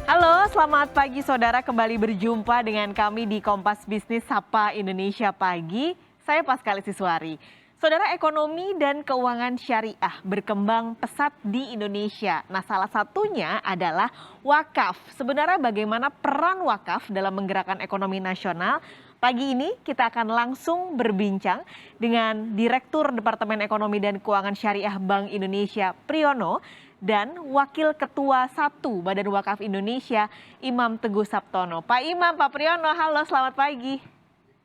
Halo, selamat pagi saudara. Kembali berjumpa dengan kami di Kompas Bisnis Sapa Indonesia Pagi. Saya Paskali Siswari. Saudara, ekonomi dan keuangan syariah berkembang pesat di Indonesia. Nah, salah satunya adalah wakaf. Sebenarnya bagaimana peran wakaf dalam menggerakkan ekonomi nasional? Pagi ini kita akan langsung berbincang dengan Direktur Departemen Ekonomi dan Keuangan Syariah Bank Indonesia, Priyono, dan Wakil Ketua 1 Badan Wakaf Indonesia, Imam Teguh Saptono. Pak Imam, Pak Priyono, halo, selamat pagi.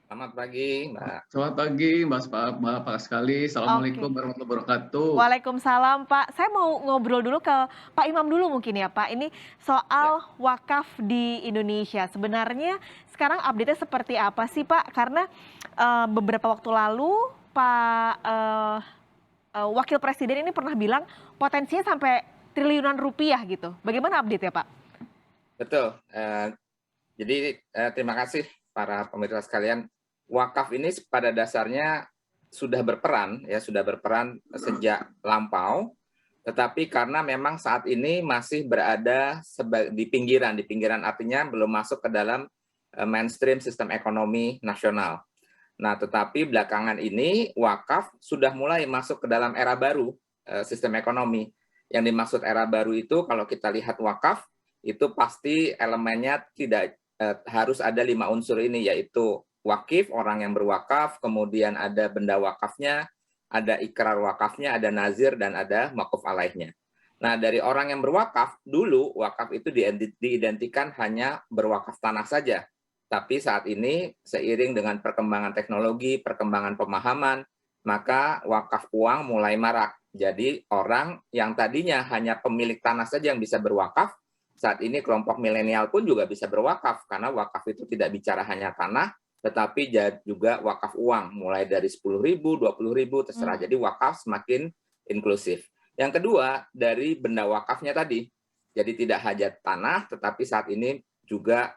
Selamat pagi, Mbak. Selamat pagi, Mbak Paskali. Oke. Assalamualaikum warahmatullahi wabarakatuh. Waalaikumsalam, Pak. Saya mau ngobrol dulu ke Pak Imam dulu mungkin ya, Pak. Ini Ya, soal wakaf di Indonesia. Sebenarnya sekarang update-nya seperti apa sih, Pak? Karena beberapa waktu lalu Pak Wakil Presiden ini pernah bilang potensinya sampai triliunan rupiah gitu. Bagaimana update ya, Pak? betul. Jadi terima kasih para pemirsa sekalian. Wakaf ini pada dasarnya sudah berperan sejak lampau, tetapi karena memang saat ini masih berada di pinggiran artinya belum masuk ke dalam mainstream sistem ekonomi nasional. Nah, tetapi belakangan ini wakaf sudah mulai masuk ke dalam era baru sistem ekonomi. Yang dimaksud era baru itu kalau kita lihat wakaf itu pasti elemennya tidak harus ada 5 unsur ini, yaitu wakif, orang yang berwakaf, kemudian ada benda wakafnya, ada ikrar wakafnya, ada nazir, dan ada maquf alaihnya. Nah, dari orang yang berwakaf, dulu wakaf itu diidentikan hanya berwakaf tanah saja. Tapi saat ini seiring dengan perkembangan teknologi, perkembangan pemahaman, maka wakaf uang mulai marak. Jadi orang yang tadinya hanya pemilik tanah saja yang bisa berwakaf, saat ini kelompok milenial pun juga bisa berwakaf, karena wakaf itu tidak bicara hanya tanah, tetapi juga wakaf uang, mulai dari 10.000, 20.000, terserah. Jadi wakaf semakin inklusif. Yang kedua, dari benda wakafnya tadi. Jadi tidak hanya tanah, tetapi saat ini juga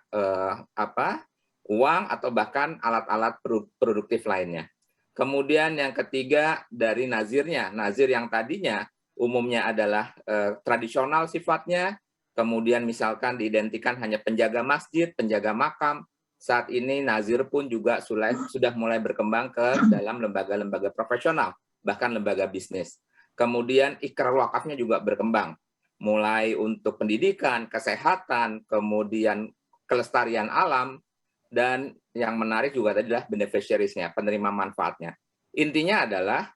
uang atau bahkan alat-alat produktif lainnya. Kemudian yang ketiga dari nazirnya. Nazir yang tadinya umumnya adalah tradisional sifatnya, kemudian misalkan diidentikan hanya penjaga masjid, penjaga makam. Saat ini nazir pun juga sudah mulai berkembang ke dalam lembaga-lembaga profesional, bahkan lembaga bisnis. Kemudian ikrar wakafnya juga berkembang, mulai untuk pendidikan, kesehatan, kemudian kelestarian alam, dan yang menarik juga adalah beneficiaries-nya, penerima manfaatnya. Intinya adalah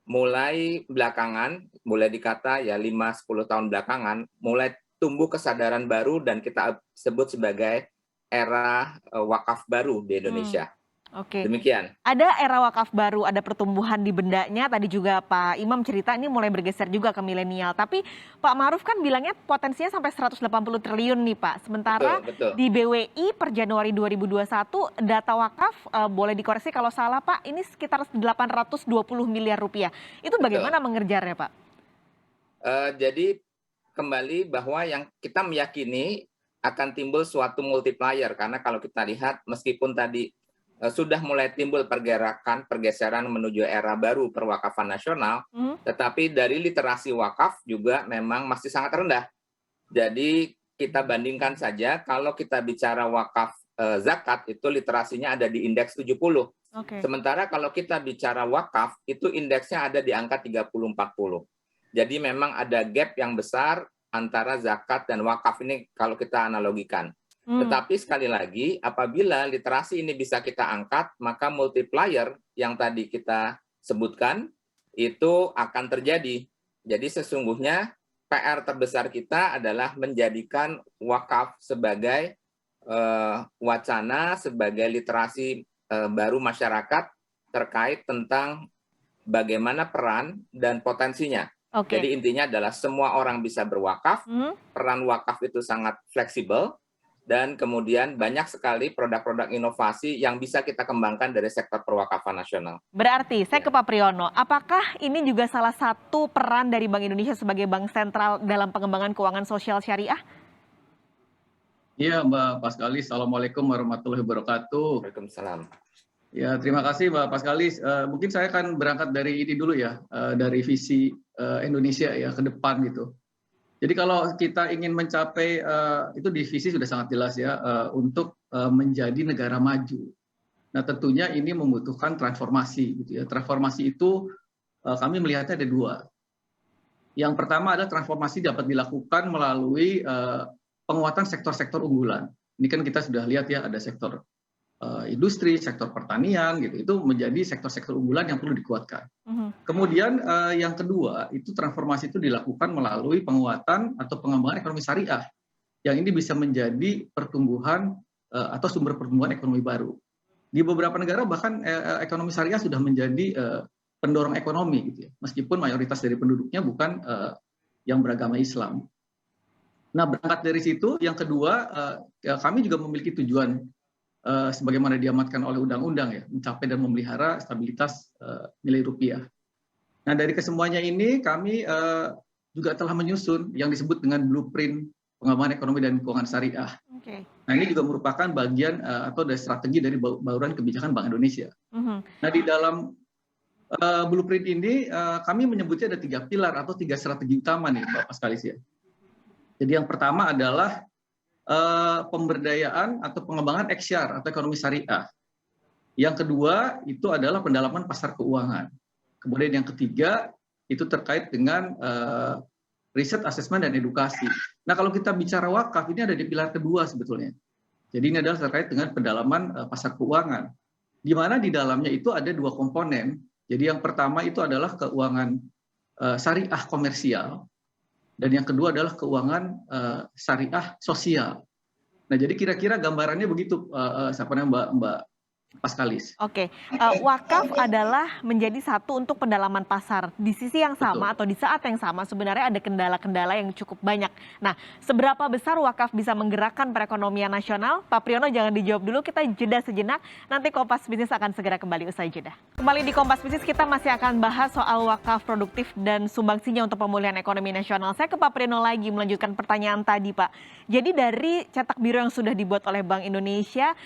mulai belakangan, mulai dikata ya 5-10 tahun belakangan, mulai tumbuh kesadaran baru dan kita sebut sebagai era wakaf baru di Indonesia. Oke. Demikian. Ada era wakaf baru, ada pertumbuhan di bendanya. Tadi juga Pak Imam cerita ini mulai bergeser juga ke milenial. Tapi Pak Ma'ruf kan bilangnya potensinya sampai 180 triliun nih Pak. Betul, Sementara betul. di BWI per Januari 2021 data wakaf boleh dikoreksi kalau salah Pak, ini sekitar 820 miliar rupiah. Itu Betul. bagaimana mengejarnya Pak? Jadi kembali bahwa yang kita meyakini akan timbul suatu multiplier, karena kalau kita lihat meskipun tadi sudah mulai timbul pergeseran menuju era baru perwakafan nasional, Hmm? tetapi dari literasi wakaf juga memang masih sangat rendah. Jadi kita bandingkan saja kalau kita bicara wakaf zakat itu literasinya ada di indeks 70. Oke. Sementara kalau kita bicara wakaf itu indeksnya ada di angka 30-40. Jadi memang ada gap yang besar antara zakat dan wakaf ini kalau kita analogikan. Tetapi sekali lagi, apabila literasi ini bisa kita angkat, maka multiplier yang tadi kita sebutkan itu akan terjadi. Jadi sesungguhnya PR terbesar kita adalah menjadikan wakaf sebagai wacana, sebagai literasi baru masyarakat terkait tentang bagaimana peran dan potensinya. Oke. Jadi intinya adalah semua orang bisa berwakaf, peran wakaf itu sangat fleksibel, dan kemudian banyak sekali produk-produk inovasi yang bisa kita kembangkan dari sektor perwakafan nasional. Berarti saya ke Ya. Pak Priyono, apakah ini juga salah satu peran dari Bank Indonesia sebagai bank sentral dalam pengembangan keuangan sosial syariah? Iya, Mbak Paskali. Assalamualaikum warahmatullahi wabarakatuh. Waalaikumsalam. Ya, terima kasih Mbak Paskali. Mungkin saya akan berangkat dari ini dulu ya, dari visi Indonesia ya ke depan gitu. Jadi kalau kita ingin mencapai itu di visi sudah sangat jelas ya untuk menjadi negara maju. Nah tentunya ini membutuhkan transformasi gitu ya. Transformasi itu kami melihatnya ada dua. Yang pertama adalah transformasi dapat dilakukan melalui penguatan sektor-sektor unggulan. Ini kan kita sudah lihat ya ada sektor industri, sektor pertanian gitu. Itu menjadi sektor-sektor unggulan yang perlu dikuatkan. Kemudian yang kedua itu transformasi itu dilakukan melalui penguatan atau pengembangan ekonomi syariah. Yang ini bisa menjadi pertumbuhan atau sumber pertumbuhan ekonomi baru. Di beberapa negara bahkan ekonomi syariah sudah menjadi pendorong ekonomi gitu ya. Meskipun mayoritas dari penduduknya bukan yang beragama Islam. Nah, berangkat dari situ yang kedua kami juga memiliki tujuan sebagaimana diamatkan oleh undang-undang ya, mencapai dan memelihara stabilitas nilai rupiah. Nah, dari kesemuanya ini kami juga telah menyusun yang disebut dengan blueprint pengembangan ekonomi dan keuangan syariah. Okay. Nah, ini juga merupakan bagian atau dari strategi dari bauran kebijakan Bank Indonesia. Nah, di dalam blueprint ini kami menyebutnya ada 3 pilar atau 3 strategi utama nih, Bapak sekalian. Jadi yang pertama adalah pemberdayaan atau pengembangan XR atau ekonomi syariah. Yang kedua itu adalah pendalaman pasar keuangan. Kemudian yang ketiga itu terkait dengan riset, asesmen, dan edukasi. Nah kalau kita bicara wakaf ini ada di pilar kedua sebetulnya. Jadi ini adalah terkait dengan pendalaman pasar keuangan. Di mana di dalamnya itu ada 2 komponen. Jadi yang pertama itu adalah keuangan syariah komersial. Dan yang kedua adalah keuangan syariah sosial. Nah, jadi kira-kira gambarannya begitu, Mbak Paskalis. Oke, wakaf adalah menjadi satu untuk pendalaman pasar. Di sisi yang sama atau di saat yang sama sebenarnya ada kendala-kendala yang cukup banyak. Nah, seberapa besar wakaf bisa menggerakkan perekonomian nasional? Pak Priyono jangan dijawab dulu, kita jeda sejenak. Nanti Kompas Bisnis akan segera kembali usai jeda. Kembali di Kompas Bisnis kita masih akan bahas soal wakaf produktif dan sumbangsinya untuk pemulihan ekonomi nasional. Saya ke Pak Priyono lagi melanjutkan pertanyaan tadi, Pak. Jadi dari cetak biru yang sudah dibuat oleh Bank Indonesia,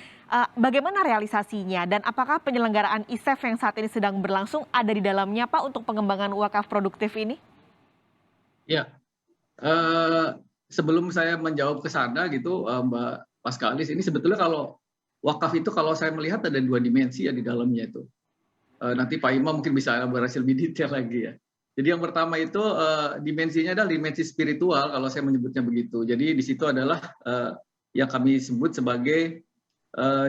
bagaimana realisasinya dan apakah penyelenggaraan ISEF yang saat ini sedang berlangsung ada di dalamnya Pak untuk pengembangan wakaf produktif ini? Ya, sebelum saya menjawab ke sana gitu Mbak Paskalis, ini sebetulnya kalau wakaf itu kalau saya melihat ada 2 dimensi ya di dalamnya itu. Nanti Pak Imam mungkin bisa elaborasi lebih detail lagi ya. Jadi yang pertama itu dimensinya adalah dimensi spiritual kalau saya menyebutnya begitu. Jadi di situ adalah yang kami sebut sebagai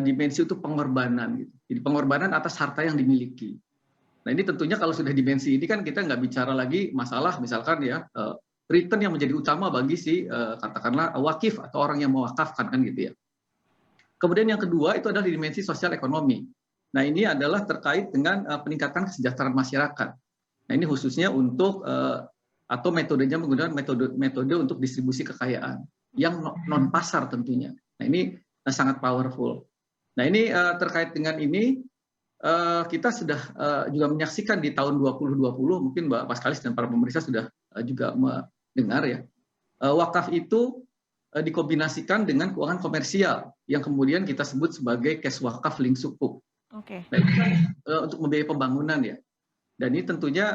dimensi itu pengorbanan gitu. Jadi pengorbanan atas harta yang dimiliki. Nah ini tentunya kalau sudah dimensi ini kan kita nggak bicara lagi masalah misalkan ya return yang menjadi utama bagi si katakanlah wakif atau orang yang mewakafkan kan gitu ya. Kemudian yang kedua itu adalah dimensi sosial ekonomi. Nah ini adalah terkait dengan peningkatan kesejahteraan masyarakat. Nah ini khususnya untuk atau metodenya menggunakan metode untuk distribusi kekayaan yang non pasar tentunya. Nah ini sangat powerful. Nah ini terkait dengan ini kita sudah juga menyaksikan di tahun 2020 mungkin Mbak Paskalis dan para pemerintah sudah juga mendengar ya wakaf itu dikombinasikan dengan keuangan komersial yang kemudian kita sebut sebagai cash wakaf link sukuk. Oke. Nah, ini kan untuk membiayai pembangunan ya. Dan ini tentunya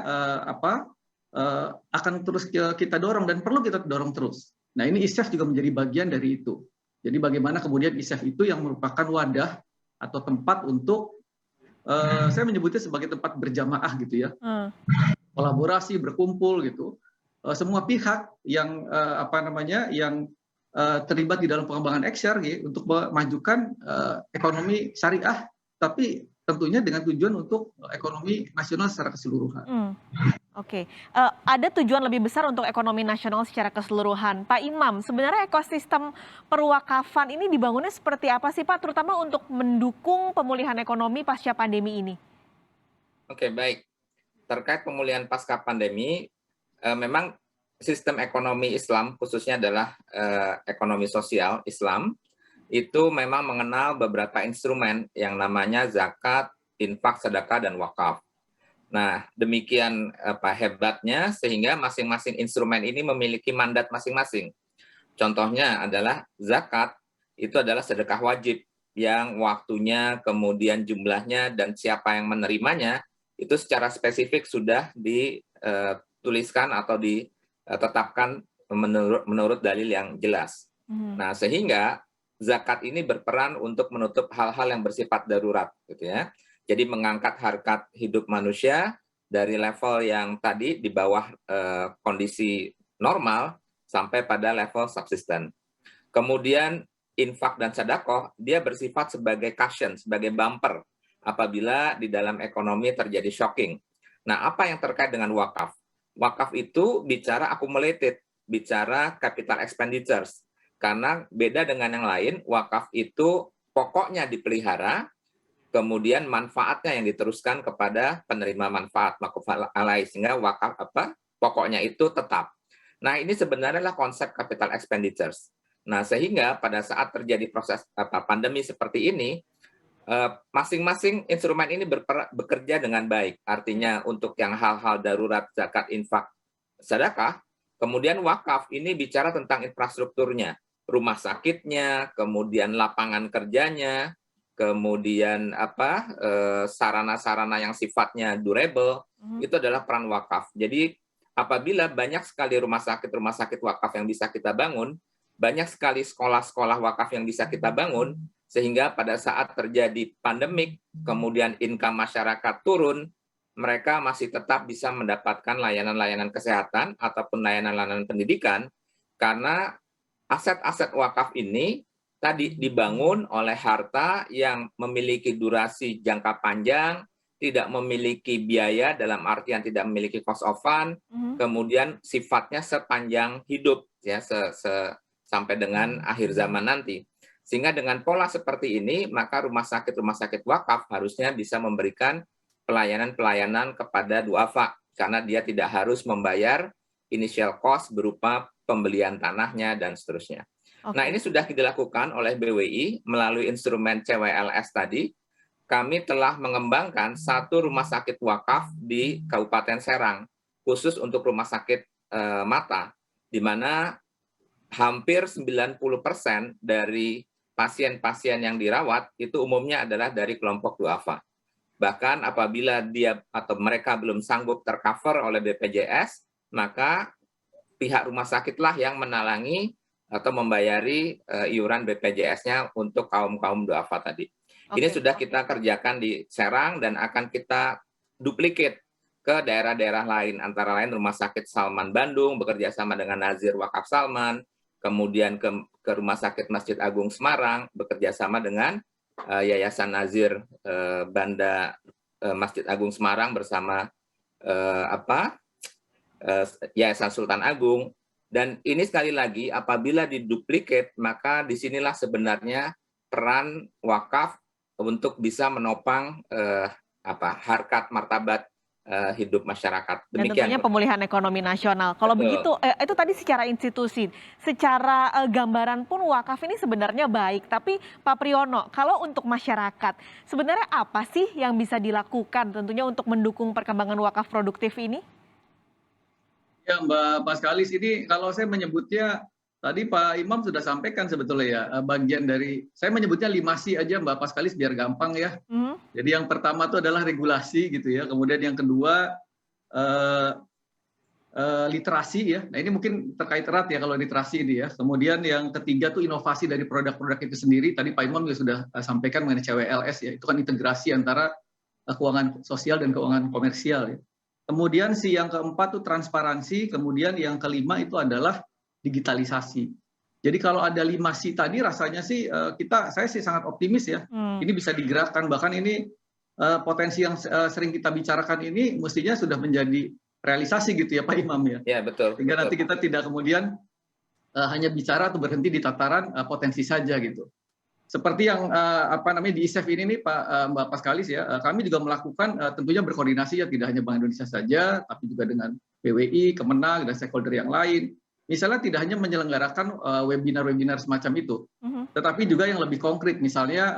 akan terus kita dorong dan perlu kita dorong terus. Nah ini ISEF juga menjadi bagian dari itu. Jadi bagaimana kemudian ISEF itu yang merupakan wadah atau tempat untuk saya menyebutnya sebagai tempat berjamaah gitu ya, kolaborasi, berkumpul gitu. Semua pihak yang yang terlibat di dalam pengembangan XR gitu, untuk memajukan ekonomi syariah, tapi tentunya dengan tujuan untuk ekonomi nasional secara keseluruhan. Oke, ada tujuan lebih besar untuk ekonomi nasional secara keseluruhan. Pak Imam, sebenarnya ekosistem perwakafan ini dibangunnya seperti apa sih Pak, terutama untuk mendukung pemulihan ekonomi pasca pandemi ini? Oke, baik. Terkait pemulihan pasca pandemi, memang sistem ekonomi Islam, khususnya adalah ekonomi sosial Islam, itu memang mengenal beberapa instrumen yang namanya zakat, infak, sedekah, dan wakaf. Nah, demikian hebatnya sehingga masing-masing instrumen ini memiliki mandat masing-masing. Contohnya adalah zakat, itu adalah sedekah wajib yang waktunya, kemudian jumlahnya, dan siapa yang menerimanya, itu secara spesifik sudah dituliskan atau ditetapkan menurut dalil yang jelas. Mhm. Nah, sehingga zakat ini berperan untuk menutup hal-hal yang bersifat darurat, gitu ya. Jadi mengangkat harkat hidup manusia dari level yang tadi di bawah kondisi normal sampai pada level subsisten. Kemudian infak dan sedekah dia bersifat sebagai cushion, sebagai bumper apabila di dalam ekonomi terjadi shocking. Nah, apa yang terkait dengan wakaf? Wakaf itu bicara accumulated, bicara capital expenditures. Karena beda dengan yang lain, wakaf itu pokoknya dipelihara, kemudian manfaatnya yang diteruskan kepada penerima manfaat makuf alaih, sehingga wakaf pokoknya itu tetap. Nah, ini sebenarnya adalah konsep capital expenditures. Nah, sehingga pada saat terjadi proses pandemi seperti ini, masing-masing instrumen ini bekerja dengan baik. Artinya untuk yang hal-hal darurat, zakat, infak, sedekah, kemudian wakaf ini bicara tentang infrastrukturnya, rumah sakitnya, kemudian lapangan kerjanya, kemudian sarana-sarana yang sifatnya durable, itu adalah peran wakaf. Jadi apabila banyak sekali rumah sakit wakaf yang bisa kita bangun, banyak sekali sekolah-sekolah wakaf yang bisa kita bangun, sehingga pada saat terjadi pandemik, kemudian income masyarakat turun, mereka masih tetap bisa mendapatkan layanan-layanan kesehatan ataupun layanan-layanan pendidikan, karena aset-aset wakaf ini tadi dibangun oleh harta yang memiliki durasi jangka panjang, tidak memiliki biaya dalam artian tidak memiliki cost of fund, kemudian sifatnya sepanjang hidup ya sampai dengan akhir zaman nanti. Sehingga dengan pola seperti ini, maka rumah sakit wakaf harusnya bisa memberikan pelayanan-pelayanan kepada duafa karena dia tidak harus membayar initial cost berupa pembelian tanahnya dan seterusnya. Oke. Nah, ini sudah dilakukan oleh BWI melalui instrumen CWLS tadi. Kami telah mengembangkan satu rumah sakit wakaf di Kabupaten Serang, khusus untuk rumah sakit mata, di mana hampir 90% dari pasien-pasien yang dirawat itu umumnya adalah dari kelompok duafa. Bahkan apabila dia atau mereka belum sanggup tercover oleh BPJS, maka pihak rumah sakitlah yang menalangi atau membayari iuran BPJS-nya untuk kaum-kaum duafa tadi. Ini sudah kita kerjakan di Serang dan akan kita duplikat ke daerah-daerah lain, antara lain Rumah Sakit Salman Bandung bekerja sama dengan Nazir Wakaf Salman, kemudian ke Rumah Sakit Masjid Agung Semarang bekerja sama dengan Yayasan Nazir Banda Masjid Agung Semarang bersama Yayasan Sultan Agung. Dan ini sekali lagi apabila diduplikat, maka disinilah sebenarnya peran wakaf untuk bisa menopang harkat martabat hidup masyarakat. Dan tentunya pemulihan ekonomi nasional. Kalau begitu, itu tadi secara institusi, secara gambaran pun wakaf ini sebenarnya baik. Tapi Pak Priyono, kalau untuk masyarakat, sebenarnya apa sih yang bisa dilakukan tentunya untuk mendukung perkembangan wakaf produktif ini? Ya Mbak Paskalis, ini kalau saya menyebutnya, tadi Pak Imam sudah sampaikan sebetulnya ya, bagian dari, saya menyebutnya 5C aja Mbak Paskalis biar gampang ya. Jadi yang pertama itu adalah regulasi gitu ya, kemudian yang kedua literasi ya, nah ini mungkin terkait erat ya kalau literasi ini ya. Kemudian yang ketiga tuh inovasi dari produk-produk itu sendiri, tadi Pak Imam juga sudah sampaikan mengenai CWLS ya, itu kan integrasi antara keuangan sosial dan keuangan komersial ya. Kemudian yang keempat itu transparansi, kemudian yang kelima itu adalah digitalisasi. Jadi kalau ada 5C tadi rasanya sih saya sih sangat optimis ya. Ini bisa digerakkan, bahkan ini potensi yang sering kita bicarakan ini mestinya sudah menjadi realisasi gitu ya Pak Imam ya. Ya betul. Sehingga nanti kita tidak kemudian hanya bicara atau berhenti di tataran potensi saja gitu. Seperti yang di ISEF ini nih Mbak Paskalis ya, kami juga melakukan tentunya berkoordinasi ya, tidak hanya Bank Indonesia saja, tapi juga dengan BWI, Kemenag, dan stakeholder yang lain. Misalnya tidak hanya menyelenggarakan webinar-webinar semacam itu, tetapi juga yang lebih konkret, misalnya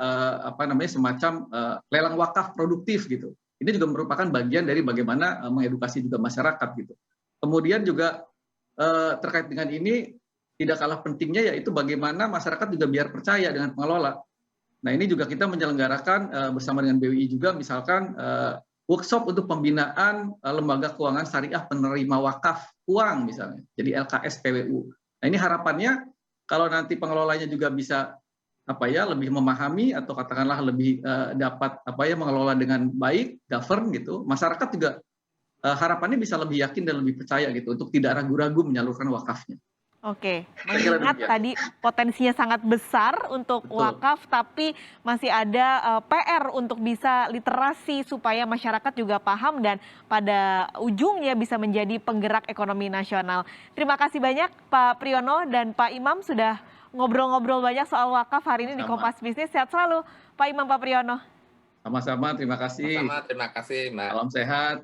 semacam lelang wakaf produktif gitu. Ini juga merupakan bagian dari bagaimana mengedukasi juga masyarakat gitu. Kemudian juga terkait dengan ini, tidak kalah pentingnya yaitu bagaimana masyarakat juga biar percaya dengan pengelola. Nah ini juga kita menyelenggarakan bersama dengan BWI juga misalkan workshop untuk pembinaan lembaga keuangan syariah penerima wakaf uang misalnya, jadi LKS PWU. Nah ini harapannya kalau nanti pengelolanya juga bisa lebih memahami atau katakanlah lebih dapat mengelola dengan baik, govern gitu, masyarakat juga harapannya bisa lebih yakin dan lebih percaya gitu untuk tidak ragu-ragu menyalurkan wakafnya. Oke, mengingat tadi potensinya sangat besar untuk wakaf, tapi masih ada PR untuk bisa literasi supaya masyarakat juga paham dan pada ujungnya bisa menjadi penggerak ekonomi nasional. Terima kasih banyak Pak Priyono dan Pak Imam sudah ngobrol-ngobrol banyak soal wakaf hari ini di Kompas Bisnis. Sehat selalu Pak Imam, Pak Priyono. Sama-sama, terima kasih. Sama-sama, terima kasih Mbak. Salam sehat.